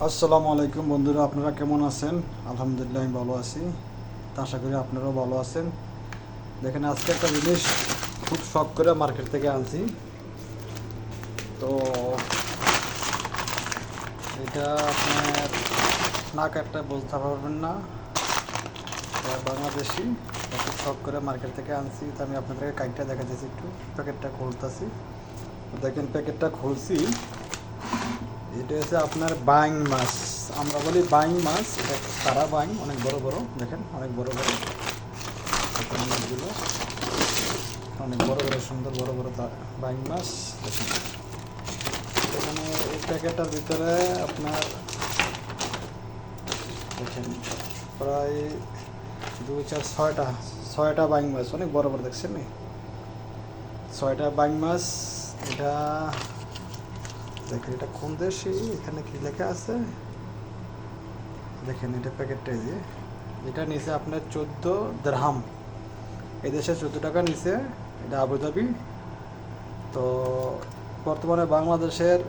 আসসালামু আলাইকুম বন্ধুরা, আপনারা কেমন আছেন? আলহামদুলিল্লাহ আমি ভালো আছি। তা আশা করি আপনারাও ভালো আছেন। দেখেন, আজকে একটা জিনিস খুব শখ করে মার্কেট থেকে আনছি। তো এটা আপনার না কাটতে বুঝতে পারবেন না, এটা বাংলাদেশি। খুব শখ করে মার্কেট থেকে আনছি। তো আমি আপনাদেরকে কাইটটা দেখাতেছি, একটু প্যাকেটটা খুলতেছি। দেখেন, প্যাকেটটা খুলছি। এটা হচ্ছে আপনার বাইং মাছ। আমরা বলি বাইং মাছ, এটা তারা বাইং, অনেক বড় বড়। দেখেন, অনেক বড় বড় দেখেন মাছগুলো, অনেক বড় বড় সুন্দর বড় বড় বাইং মাছ। দেখেন, এখানে এই প্যাকেটটার ভিতরে আপনার দেখেন প্রায় 2 4 6টা 6টা বাইং মাছ, অনেক বড় বড় দেখছেন নি? 6টা বাইং মাছ। এটা দেখেন, এটা কোন দেশি, এখানে কি লেখা আছে দেখেন। এটা প্যাকেটটা দিয়ে, এটা নিচে আপনার 14 দিরহাম। এই দেশে 14 টাকা নিচে। এটা আবুধাবি। তো বর্তমানে বাংলাদেশের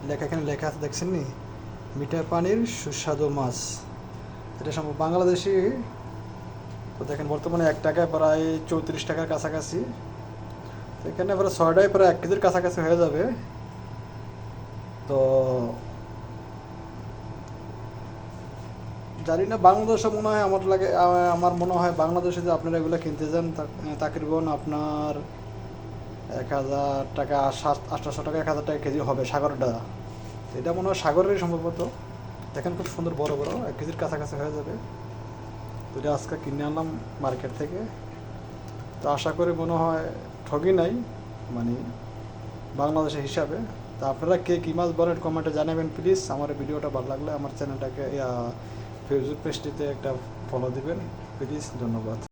লেখা, এখানে লেখা আছে দেখছেন নি, মিঠা পানির সুস্বাদু মাছ। এটা সম্ভব বাংলাদেশি। তো দেখেন, বর্তমানে 1 টাকায় প্রায় 34 টাকার কাছাকাছি। তো এখানে প্রায় 6টায় প্রায় 1 কেজির কাছাকাছি হয়ে যাবে। তো জানি না, বাংলাদেশে মনে হয় আমার লাগে, আমার মনে হয় বাংলাদেশে যে আপনারা এগুলো কিনতে যান, তাকরিবন আপনার 1000 টাকা, 800 টাকা, 1000 টাকা কেজি হবে সাগরটা। এটা মনে হয় সাগরেরই সম্ভবত। দেখেন, খুব সুন্দর বড় বড়, 1 কেজির কাছাকাছি হয়ে যাবে। তো এটা আজকে কিনে আনলাম মার্কেট থেকে। তো আশা করি মনে হয় ঠগি নাই, মানে বাংলাদেশের হিসাবে। তা আপনারা কে কী মাছ বলেন কমেন্টে জানাবেন প্লিজ। আমার ভিডিওটা ভালো লাগলে আমার চ্যানেলটাকে ফেসবুক পেজটিতে একটা ফলো দিবেন প্লিজ। ধন্যবাদ।